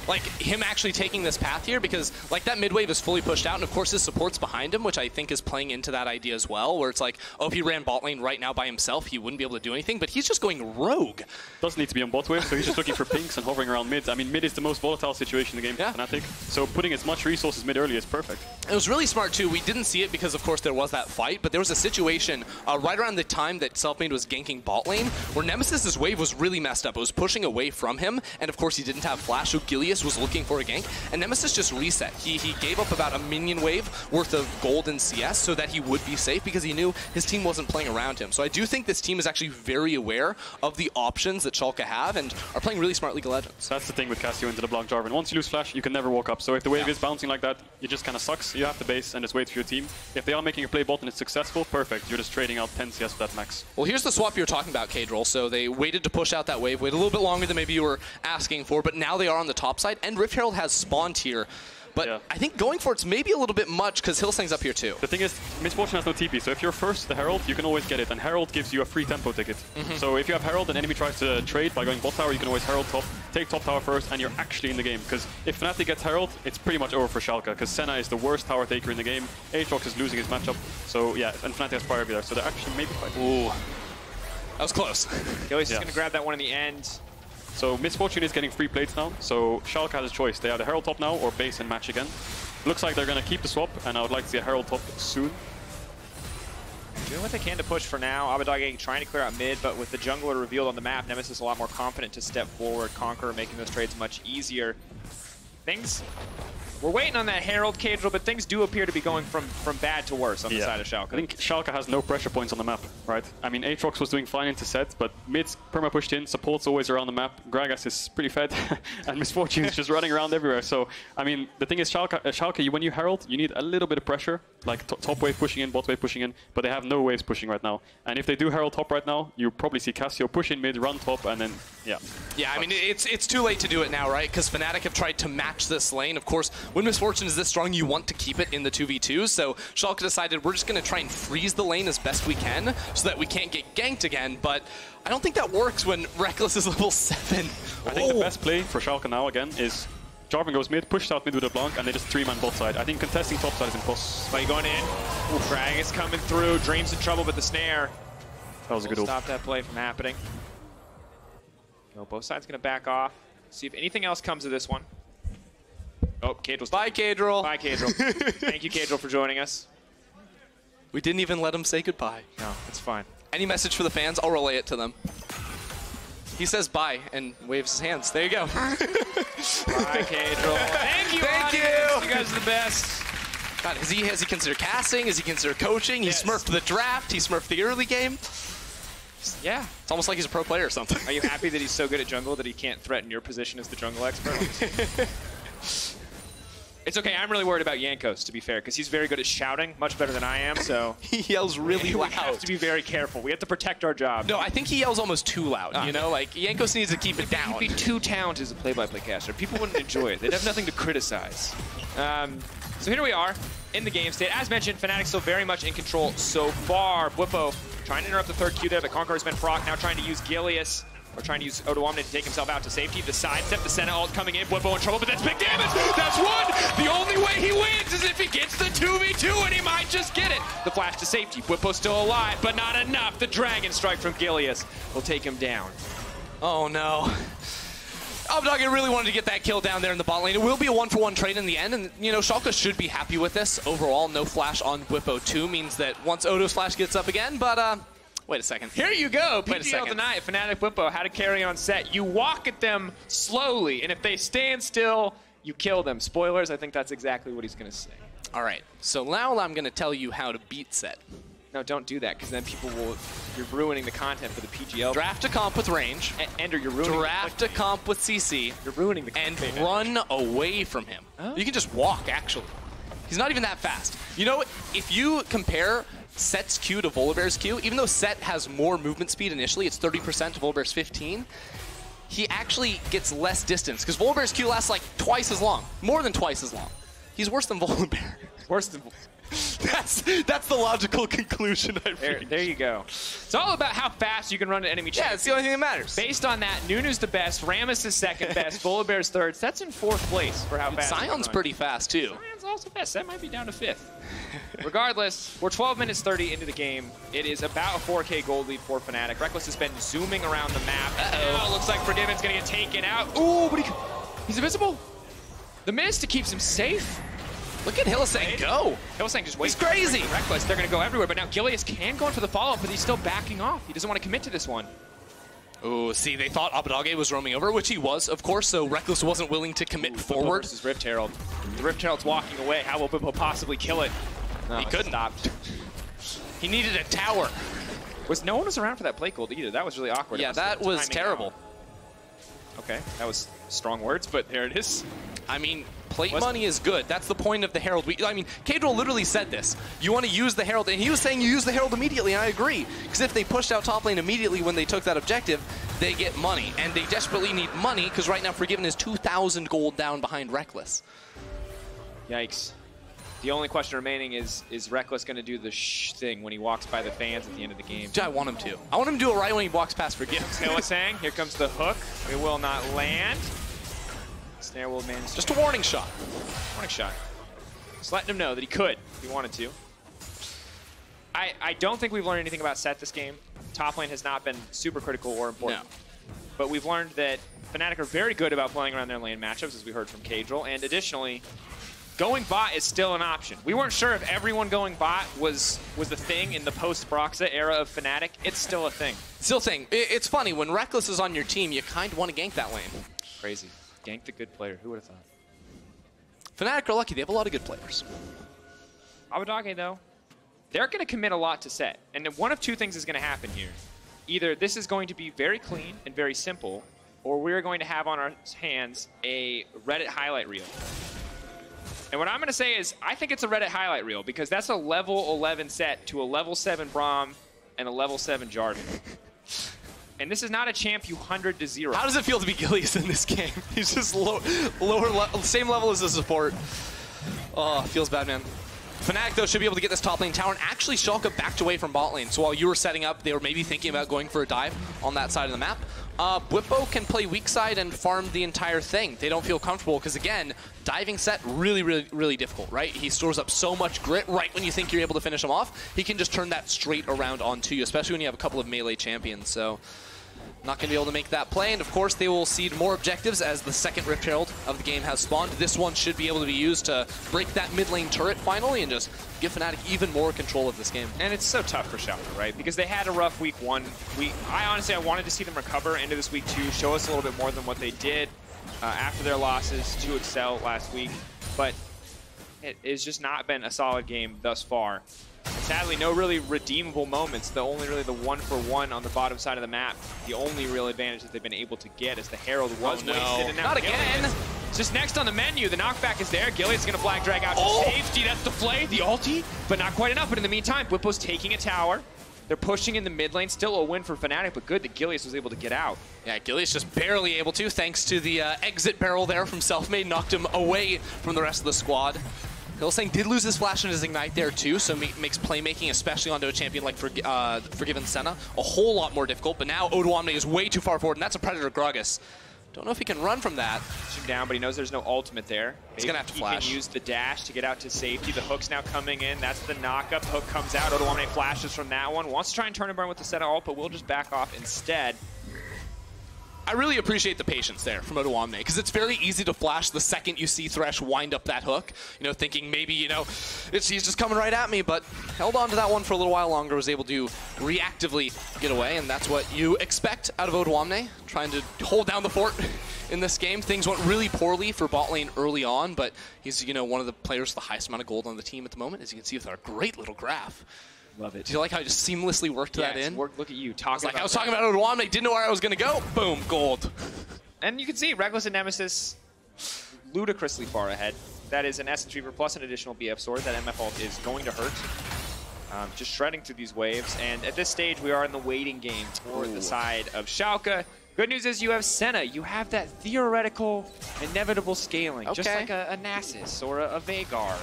like him actually taking this path here because like that mid wave is fully pushed out and of course his support's behind him, which I think is playing into that idea as well, where it's like, oh, if he ran bot lane right now by himself, he wouldn't be able to do anything, but he's just going rogue. Doesn't need to be on bot wave, so he's just looking for pinks and hovering around mid. I mean, mid is the most volatile situation in the game for Fnatic, so putting as much resources mid early is perfect. It was really smart too. We didn't see it because of course there was that fight, but there was a situation right around the time that Selfmade was ganking bot lane where Nemesis's wave was really messed up. It was pushing away from him, and of course he didn't have flash, so Gilius was looking for a gank, and Nemesis just reset. He gave up about a minion wave worth of gold and CS so that he would be safe because he knew his team wasn't playing around him. So I do think this team is actually very aware of the options that Schalke have and are playing really smart League of Legends. That's the thing with Cassio into the block Jarvan. Once you lose flash, you can never walk up. So if the wave is bouncing like that, it just kind of sucks. You have to base and just wait for your team. If they are making a play bot and it's successful, perfect. You're just trading out 10 CS for that max. Well, here's the swap you were talking about, Kadril. So they waited to push out that wave, waited a little bit longer than maybe you were asking for, but now they are on the top side, and Rift Herald has spawned here. But I think going for it's maybe a little bit much because Hylissang's up here too. The thing is, Misfortune has no TP, so if you're first the Herald, you can always get it, and Herald gives you a free tempo ticket. So if you have Herald and enemy tries to trade by going bot tower, you can always Herald top, take top tower first, and you're actually in the game. Because if Fnatic gets Herald, it's pretty much over for Schalke, because Senna is the worst tower taker in the game, Aatrox is losing his matchup, so yeah, and Fnatic has priority there, so they're actually maybe fighting. Ooh, that was close. Gilius is going to grab that one in the end. So Misfortune is getting free plates now, so Schalke has a choice. They either Herald top now or base and match again. Looks like they're going to keep the swap, and I would like to see a Herald top soon. Doing what they can to push for now. Abadag trying to clear out mid, but with the jungler revealed on the map, Nemesis a lot more confident to step forward, conquer, making those trades much easier. We're waiting on that Herald, Kadril, but things do appear to be going from bad to worse on the side of Schalke. I think Schalke has no pressure points on the map, right? I mean, Aatrox was doing fine into set, but mid's perma pushed in, support's always around the map, Gragas is pretty fed, and Misfortune is just running around everywhere. So, I mean, the thing is, Schalke, when you Herald, you need a little bit of pressure, like top wave pushing in, bot wave pushing in, but they have no waves pushing right now. And if they do Herald top right now, you probably see Cassio push in mid, run top, and then, yeah. Yeah, I mean, it's too late to do it now, right? Because Fnatic have tried to match this lane. Of course, when Misfortune is this strong, you want to keep it in the 2v2s. So Schalke decided we're just going to try and freeze the lane as best we can so that we can't get ganked again. But I don't think that works when Reckless is level 7. I think the best play for Schalke now, again, is Jarvan goes mid, pushes out mid with a Blanc, and they just 3-man bot side. I think contesting top side is impossible. Play going in. Drag is coming through. Dream's in trouble with the snare. That was a good ult. Stop that play from happening. No, both sides going to back off. See if anything else comes of this one. Oh, Kadril's Bye, Kadril. Bye, Kadril. Thank you, Kadril, for joining us. We didn't even let him say goodbye. No, it's fine. Any message for the fans? I'll relay it to them. He says bye and waves his hands. There you go. Bye, Cadril. Thank you, Thank audience. you. You guys are the best. God, has he considered casting? Has he considered coaching? He smurfed the draft. He smurfed the early game. Yeah. It's almost like he's a pro player or something. Are you happy that he's so good at jungle that he can't threaten your position as the jungle expert? It's okay. I'm really worried about Jankos, to be fair, because he's very good at shouting, much better than I am, so... He yells really loud. We have to be very careful. We have to protect our job. No, I think he yells almost too loud, you know? Like, Jankos needs to keep it down. He'd be too talented as a play-by-play caster. People wouldn't enjoy it. They'd have nothing to criticize. So here we are in the game state. As mentioned, Fnatic still very much in control so far. Bwipo trying to interrupt the third Q there. The Conqueror's been proc, now trying to use Gilius. Or trying to use Odoamne to take himself out to safety. The sidestep, the Senna ult coming in. Bwipo in trouble, but that's big damage. That's one. The only way he wins is if he gets the 2v2, and he might just get it. The flash to safety. Bwipo's still alive, but not enough. The Dragon Strike from Gilius will take him down. Oh, no. Abbedagge really wanted to get that kill down there in the bot lane. It will be a 1-for-1 trade in the end, and, you know, Schalke should be happy with this. Overall, no flash on Bwipo 2 means that once Odo's flash gets up again, but, wait a second. Here you go. Wait a second. PGL tonight, Fnatic Bwipo, how to carry on set. You walk at them slowly, and if they stand still, you kill them. Spoilers, I think that's exactly what he's going to say. All right, so now I'm going to tell you how to beat set. No, don't do that, because then people will... You're ruining the content for the PGL. Draft a comp with range. Ender, you're ruining Draft a comp with CC. You're ruining the and content. run away from him. Oh. You can just walk, actually. He's not even that fast. You know, if you compare Set's Q to Volibear's Q, even though Set has more movement speed initially, it's 30% to Volibear's 15, he actually gets less distance, because Volibear's Q lasts like twice as long, more than twice as long. He's worse than Volibear. Worse than... That's the logical conclusion I've reached. There you go. It's all about how fast you can run an enemy champion. Yeah, it's the only thing that matters. Based on that, Nunu's the best, Rammus is second best, Volibear's third. That's in fourth place for how fast. Sion's pretty fast too. Sion's also fast. That might be down to fifth. Regardless, we're 12 minutes 30 into the game. It is about a 4K gold lead for Fnatic. Rekkles has been zooming around the map. Oh, looks like Forgiven's gonna get taken out. Ooh, but he's invisible. The mist keeps him safe. Look at Hylissang go. Hylissang just waits. He's crazy. Rekkles, they're going to go everywhere. But now Gilius can go in for the follow-up, but he's still backing off. He doesn't want to commit to this one. Oh, see, they thought Abbedagge was roaming over, which he was, of course, so Rekkles wasn't willing to commit forward. This is Rift Herald. The Rift Herald's walking away. How will Bwipo possibly kill it? No, he couldn't. Stopped. He needed a tower. No one was around for that plate gold either. That was really awkward. Yeah, that was terrible. Okay, that was strong words, but there it is. I mean, plate money is good. That's the point of the Herald. I mean, Cadril literally said this. You want to use the Herald, and he was saying you use the Herald immediately, and I agree. Because if they pushed out top lane immediately when they took that objective, they get money. And they desperately need money, because right now Forgiven is 2,000 gold down behind Rekkles. Yikes. The only question remaining is Rekkles going to do the thing when he walks by the fans at the end of the game? I want him to. I want him to do it right when he walks past Forgiven. Hylissang, here comes the hook. It will not land. Snare will manage. Just a warning shot. Warning shot. Just letting him know that he could if he wanted to. I don't think we've learned anything about Set this game. Top lane has not been super critical or important. No. But we've learned that Fnatic are very good about playing around their lane matchups, as we heard from Cadril. And additionally, going bot is still an option. We weren't sure if everyone going bot was the thing in the post-Broxa era of Fnatic. It's still a thing. Still a thing. It's funny, when Rekkles is on your team, you kind of want to gank that lane. Crazy. Gank the good player. Who would have thought? Fnatic are lucky. They have a lot of good players. Abbedagge, though, they're going to commit a lot to Set. And one of two things is going to happen here. Either this is going to be very clean and very simple, or we're going to have on our hands a Reddit highlight reel. And what I'm going to say is, I think it's a Reddit highlight reel, because that's a level 11 Set to a level 7 Braum and a level 7 Jarvan. And this is not a champ you 100 to 0. How does it feel to be Gilius in this game? He's just lower level, same level as the support. Oh, feels bad, man. Fnatic, though, should be able to get this top lane tower. And actually, Schalke backed away from bot lane. So while you were setting up, they were maybe thinking about going for a dive on that side of the map. Bwipo can play weak side and farm the entire thing. They don't feel comfortable because, again, diving Set really, really, really difficult, right? He stores up so much grit right when you think you're able to finish him off. He can just turn that straight around onto you, especially when you have a couple of melee champions. So Not going to be able to make that play, and of course they will cede more objectives as the second Rift Herald of the game has spawned. This one should be able to be used to break that mid lane turret finally and just give Fnatic even more control of this game. And it's so tough for Schalke, right? Because they had a rough week 1. I wanted to see them recover into this week 2, show us a little bit more than what they did after their losses to Excel last week. But it's just not been a solid game thus far. Sadly, no really redeemable moments. Only really the 1-for-1 on the bottom side of the map. The only real advantage that they've been able to get is the Herald was wasted. And now not again! Just next on the menu, the knockback is there. Gilius going to flag drag out to safety. That's the play, the ulti, but not quite enough. But in the meantime, Bwipo's taking a tower. They're pushing in the mid lane. Still a win for Fnatic, but good that Gilius was able to get out. Yeah, Gilius just barely able to, thanks to the exit barrel there from Selfmade. Knocked him away from the rest of the squad. Hillsang did lose his flash and his ignite there too, so makes playmaking, especially onto a champion like Forgiven Senna, a whole lot more difficult. But now Odoamne is way too far forward, and that's a Predator Gragas. Don't know if he can run from that. Pushing down, but he knows there's no ultimate there. He's going to have to flash. He can use the dash to get out to safety. The hook's now coming in. That's the knock-up. Hook comes out. Odoamne flashes from that one. Wants to try and turn and burn with the set ult, but will just back off instead. I really appreciate the patience there from Odoamne, because it's very easy to flash the second you see Thresh wind up that hook, you know, thinking maybe, you know, he's just coming right at me, but held on to that one for a little while longer, was able to reactively get away, and that's what you expect out of Odoamne, trying to hold down the fort in this game. Things went really poorly for bot lane early on, but he's, you know, one of the players with the highest amount of gold on the team at the moment, as you can see with our great little graph. Love it. Do you like how I just seamlessly worked that in? Look at you talking. I was talking about Odoamne, didn't know where I was going to go. Boom, gold. And you can see Reckless and Nemesis ludicrously far ahead. That is an Essence Reaver plus an additional BF sword. That MF ult is going to hurt. Just shredding through these waves. And at this stage, we are in the waiting game for the side of Schalke. Good news is you have Senna. You have that theoretical, inevitable scaling. Okay. Just like a Nasus or a Veigar.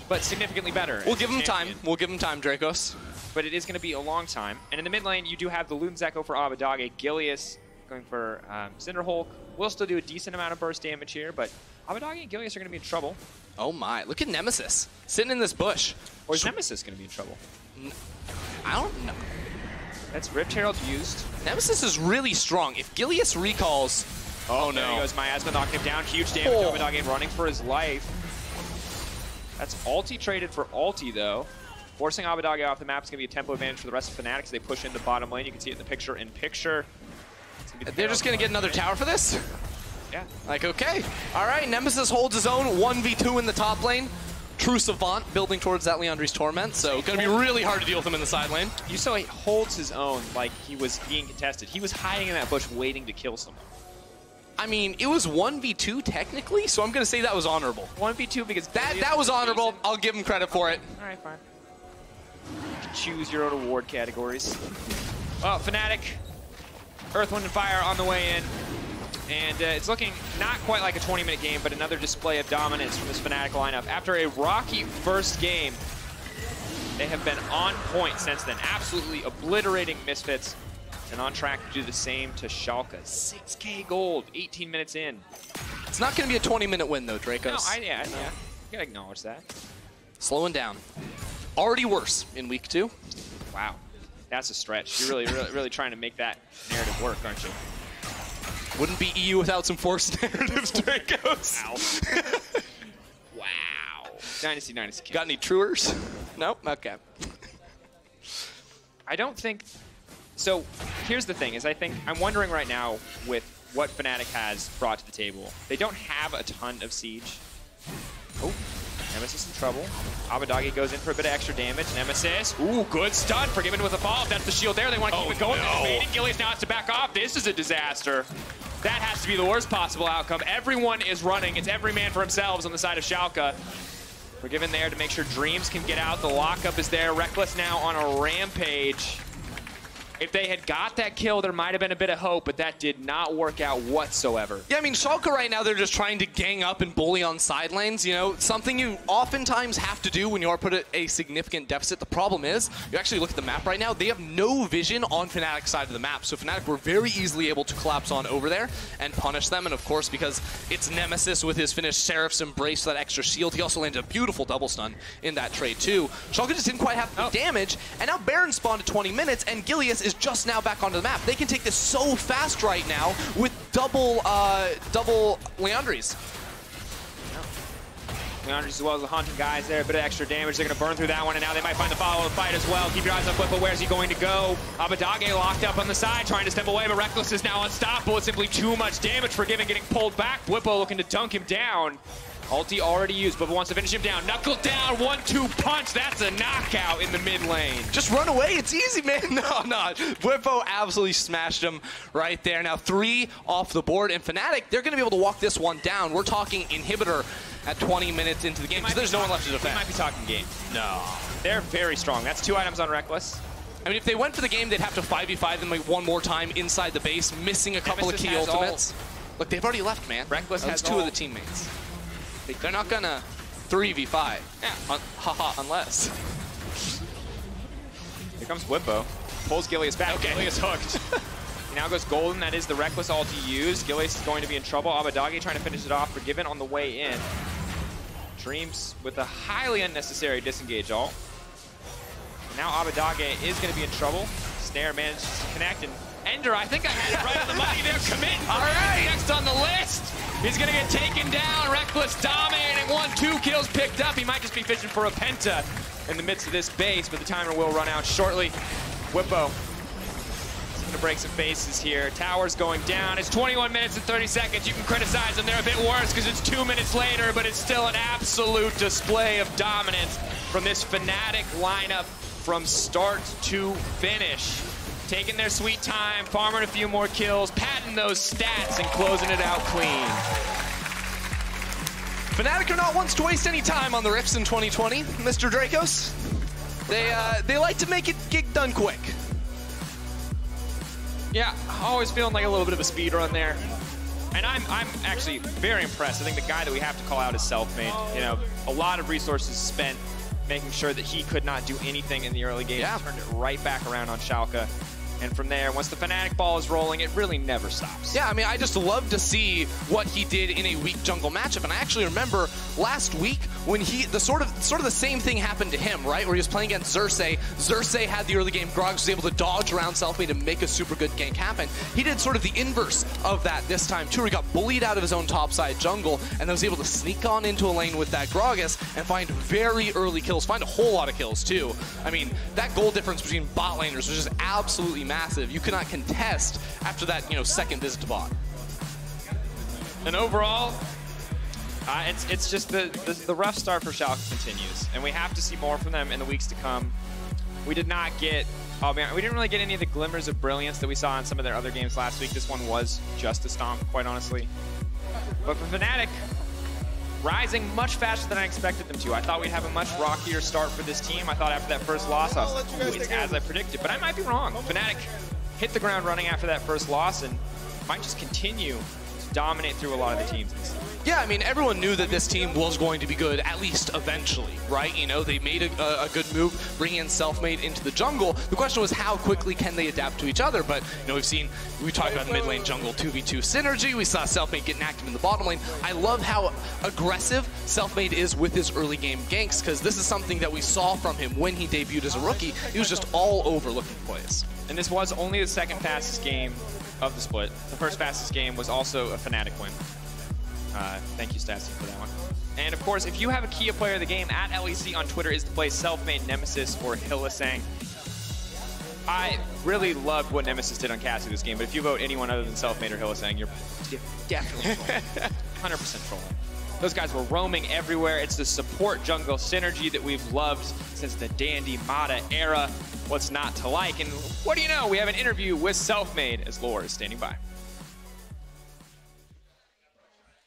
But significantly better. We'll give him time. We'll give him time, Dracos. But it is going to be a long time. And in the mid lane, you do have the Lune Zeko for Abadage. Gilius going for Cinderhulk. We'll still do a decent amount of burst damage here, but Abadage and Gilius are going to be in trouble. Oh my, look at Nemesis sitting in this bush. Or is Nemesis going to be in trouble? I don't know. That's Rift Herald used. Nemesis is really strong. If Gilius recalls... Oh no. There he goes, Miasma knocking him down. Huge damage to Abadage running for his life. That's ulti traded for ulti, though. Forcing Abadage off the map is going to be a tempo advantage for the rest of Fnatic as they push into bottom lane. You can see it in the picture-in-picture. They're just going to get another tower for this? Yeah. Like, okay. All right, Nemesis holds his own. 1v2 in the top lane. True Savant building towards that Leandri's Torment, so going to be really hard to deal with him in the side lane. You saw he holds his own like he was being contested. He was hiding in that bush waiting to kill someone. I mean, it was 1v2 technically, so I'm going to say that was honorable. 1v2 because that was honorable. I'll give him credit for it. All right, fine. You can choose your own award categories. Well, Fnatic, Earth, Wind, and Fire on the way in. And it's looking not quite like a 20-minute game, but another display of dominance from this Fnatic lineup. After a rocky first game, they have been on point since then, absolutely obliterating Misfits. And on track to do the same to Schalke. 6K gold, 18 minutes in. It's not going to be a 20-minute win, though, Dracos. No, yeah. You got to acknowledge that. Slowing down. Already worse in week 2. Wow. That's a stretch. You're really trying to make that narrative work, aren't you? Wouldn't be EU without some forced narratives, Dracos. Wow. Wow. Dynasty. Got any truers? Nope? Okay. I don't think... So here's the thing, is I'm wondering right now with what Fnatic has brought to the table. They don't have a ton of siege. Oh, Nemesis in trouble. Abadage goes in for a bit of extra damage. Nemesis, ooh, good stun. Forgiven with a follow-up. That's the shield there. They want to keep it going. No. Gilius now has to back off. This is a disaster. That has to be the worst possible outcome. Everyone is running. It's every man for themselves on the side of Schalke. Forgiven there to make sure Dreams can get out. The lockup is there. Reckless now on a rampage. If they had got that kill, there might have been a bit of hope, but that did not work out whatsoever. Yeah, I mean, Schalke right now, they're just trying to gang up and bully on side lanes, you know, something you oftentimes have to do when you are put at a significant deficit. The problem is, you actually look at the map right now, they have no vision on Fnatic's side of the map, so Fnatic were very easily able to collapse on over there and punish them, and of course, because it's Nemesis with his finished Seraph's Embrace, that extra shield, he also landed a beautiful double stun in that trade too. Schalke just didn't quite have the damage, and now Baron spawned at 20 minutes, and Gilius is just now back onto the map. They can take this so fast right now with double Leandries. Leandries as well as the hunting guys there, a bit of extra damage. They're going to burn through that one, and now they might find the follow-up fight as well. Keep your eyes on Whippo. Where's he going to go? Abadage locked up on the side, trying to step away, but Reckless is now unstoppable. It's simply too much damage for Given, getting pulled back. Whippo looking to dunk him down. Ulti already used, but wants to finish him down. Knuckle down, 1-2 punch. That's a knockout in the mid lane. Just run away. It's easy, man. No. Whippo absolutely smashed him right there. Now 3 off the board, and Fnatic, they're going to be able to walk this one down. We're talking Inhibitor at 20 minutes into the game, because there's no one left to defend. We might be talking game. No. They're very strong. That's 2 items on Reckless. I mean, if they went for the game, they'd have to 5v5 them like one more time inside the base, missing a couple of key ultimates. Look, they've already left, man. Reckless has 2 of the teammates. They're not gonna 3v5. Yeah, haha, unless. Here comes Whippo. Pulls Gilius back. Okay. Gilius hooked. Now goes Golden. That is the Reckless ulti used. Gilius is going to be in trouble. Abadage trying to finish it off for Given on the way in. Dreams with a highly unnecessary disengage ult. Now Abadage is going to be in trouble. Snare manages to connect, and Ender, I think I had it right on the money there. Commit. All right. Next on the list. He's going to get taken down. Reckless dominating. 1-2 kills picked up. He might just be fishing for a penta in the midst of this base, but the timer will run out shortly. Whippo is going to break some faces here. Tower's going down. It's 21 minutes and 30 seconds. You can criticize them. They're a bit worse because it's 2 minutes later, but it's still an absolute display of dominance from this Fnatic lineup from start to finish. Taking their sweet time, farming a few more kills, patting those stats, and closing it out clean. Fnatic are not ones to waste any time on the Rifts in 2020, Mr. Dracos. They like to make it get done quick. Yeah, always feeling like a little bit of a speed run there. And I'm actually very impressed. I think the guy that we have to call out is Selfmade. You know, a lot of resources spent making sure that he could not do anything in the early game. Yeah. Turned it right back around on Schalke. And from there, once the Fnatic ball is rolling, it really never stops. Yeah, I mean, I just love to see what he did in a weak jungle matchup. And I actually remember last week when the sort of the same thing happened to him, right? Where he was playing against Xerxes. Xerxes had the early game. Groggs was able to dodge around Selfmade and make a super good gank happen. He did sort of the inverse of that this time, too. He got bullied out of his own topside jungle and was able to sneak on into a lane with that Groggus and find very early kills, find a whole lot of kills, too. I mean, that goal difference between bot laners was just absolutely massive. You cannot contest after that, second visit to bot. And overall, it's just the rough start for Schalke continues, and we have to see more from them in the weeks to come. We did not get, we didn't really get any of the glimmers of brilliance that we saw in some of their other games last week. This one was just a stomp, quite honestly. But for Fnatic, rising much faster than I expected them to. I thought we'd have a much rockier start for this team. I thought after that first loss, I was like, it's as I predicted, but I might be wrong. Fnatic hit the ground running after that first loss and might just continue to dominate through a lot of the teams. Yeah, I mean, everyone knew that this team was going to be good, at least eventually, right? They made a good move, bringing in Selfmade into the jungle. The question was how quickly can they adapt to each other? But, we talked about the mid lane jungle 2v2 synergy. We saw Selfmade getting active in the bottom lane. I love how aggressive Selfmade is with his early game ganks, because this is something that we saw from him when he debuted as a rookie. He was just all over looking plays. And this was only the second fastest game of the split. The first fastest game was also a Fnatic win. Thank you, Stassi, for that one. And of course, if you have a Kia player of the game, at LEC on Twitter is to play Selfmade, Nemesis, or Hylissang. I really loved what Nemesis did on Cassie this game, but if you vote anyone other than Selfmade or Hylissang, you're definitely trolling. 100% trolling. Those guys were roaming everywhere. It's the support jungle synergy that we've loved since the Dandy Mata era. What's not to like? And what do you know? We have an interview with Selfmade as Lore is standing by.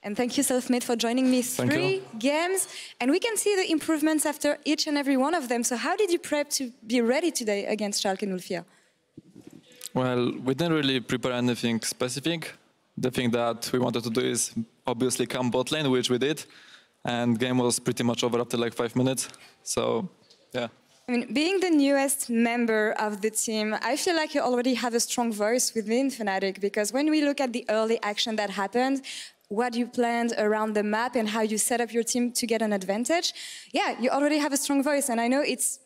And thank you, Selfmade, for joining me. Three games, and we can see the improvements after each and every one of them. So how did you prep to be ready today against Schalke 04? Well, we didn't really prepare anything specific. The thing that we wanted to do is obviously come bot lane, which we did. And game was pretty much over after like 5 minutes. So, yeah. I mean, being the newest member of the team, I feel like you already have a strong voice within Fnatic, because when we look at the early action that happened, what you planned around the map and how you set up your team to get an advantage, yeah, you already have a strong voice. And I know it's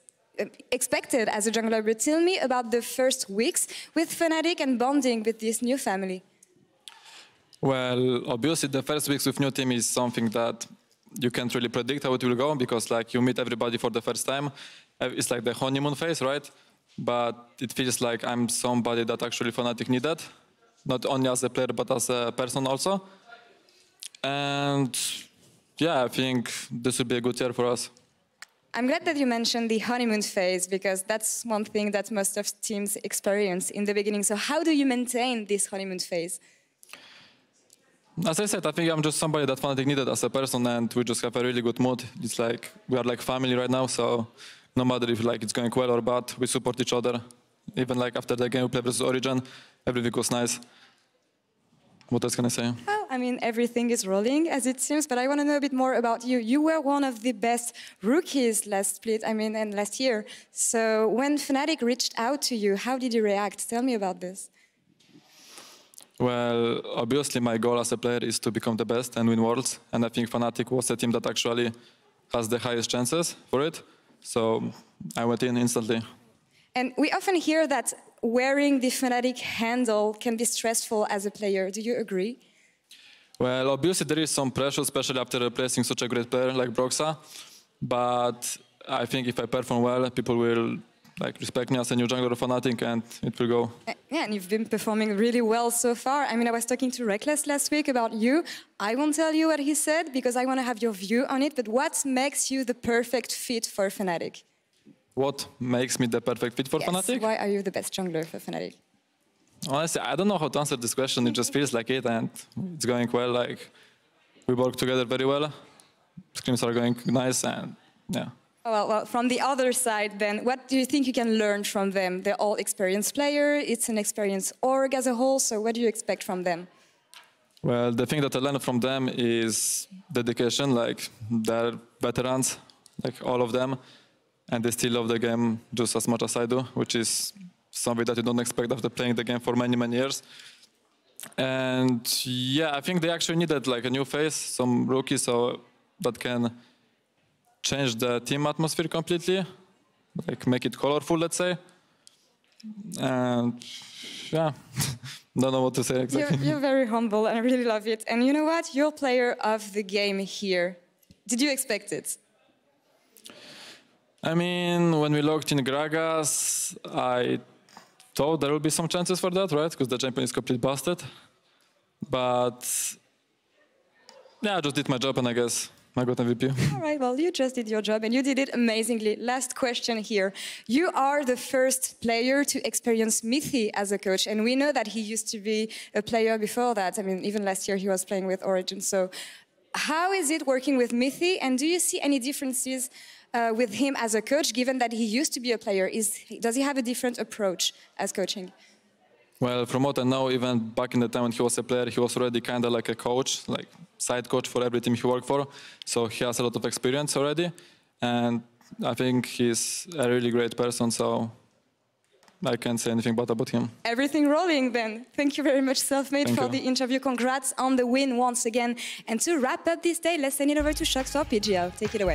expected as a jungler, but tell me about the first weeks with Fnatic and bonding with this new family. Well, obviously the first weeks with new team is something that you can't really predict how it will go, because like you meet everybody for the first time. It's like the honeymoon phase, right? But it feels like I'm somebody that actually Fnatic needed, not only as a player but as a person also. And yeah, I think this will be a good year for us. I'm glad that you mentioned the honeymoon phase, because that's one thing that most of teams experience in the beginning. So how do you maintain this honeymoon phase? As I said, I think I'm just somebody that Fnatic needed as a person, and we just have a really good mood. It's like we are like family right now, so no matter if like it's going well or bad, we support each other. Even like after the game we played versus Origin, everything was nice. What else can I say? Well, I mean, everything is rolling as it seems, but I want to know a bit more about you. You were one of the best rookies last split, and last year. So when Fnatic reached out to you, how did you react? Tell me about this. Well, obviously my goal as a player is to become the best and win Worlds, and I think Fnatic was a team that actually has the highest chances for it. So I went in instantly. And we often hear that wearing the Fnatic handle can be stressful as a player. Do you agree? Well, obviously there is some pressure, especially after replacing such a great player like Broxa. But I think if I perform well, people will like respect me as a new jungler of Fnatic, and it will go. Yeah, and you've been performing really well so far. I mean, I was talking to Reckless last week about you. I won't tell you what he said because I want to have your view on it, but what makes you the perfect fit for Fnatic? What makes me the perfect fit for Fnatic? Why are you the best jungler for Fnatic? Honestly, I don't know how to answer this question. It just feels like it, and it's going well. Like we work together very well. Scrims are going nice, and yeah. Well, from the other side, then, what do you think you can learn from them? They're all experienced players. It's an experienced org as a whole. So, what do you expect from them? Well, the thing that I learned from them is dedication. Like they're veterans, like all of them, and they still love the game just as much as I do, which is something that you don't expect after playing the game for many, many years. And yeah, I think they actually needed like a new face, some rookies, so that can change the team atmosphere completely, like make it colorful, let's say. And yeah, don't know what to say exactly. You're very humble, and I really love it. And you know what? You're player of the game here. Did you expect it? I mean, when we logged in Gragas, I thought there would be some chances for that, right? Because the champion is completely busted. But yeah, I just did my job, and I guess I got MVP. All right, well, you just did your job, and you did it amazingly. Last question here. You are the first player to experience Mithy as a coach, and we know that he used to be a player before that. I mean, even last year he was playing with Origin. So how is it working with Mithy, and do you see any differences with him as a coach, given that he used to be a player? Does he have a different approach as coaching? Well, from what I know, even back in the time when he was a player, he was already kind of like a coach, like side coach for every team he worked for. So he has a lot of experience already. And I think he's a really great person, so I can't say anything bad about him. Everything rolling then. Thank you very much, Selfmade, for the interview. Congrats on the win once again. And to wrap up this day, let's send it over to Shox for PGL. Take it away.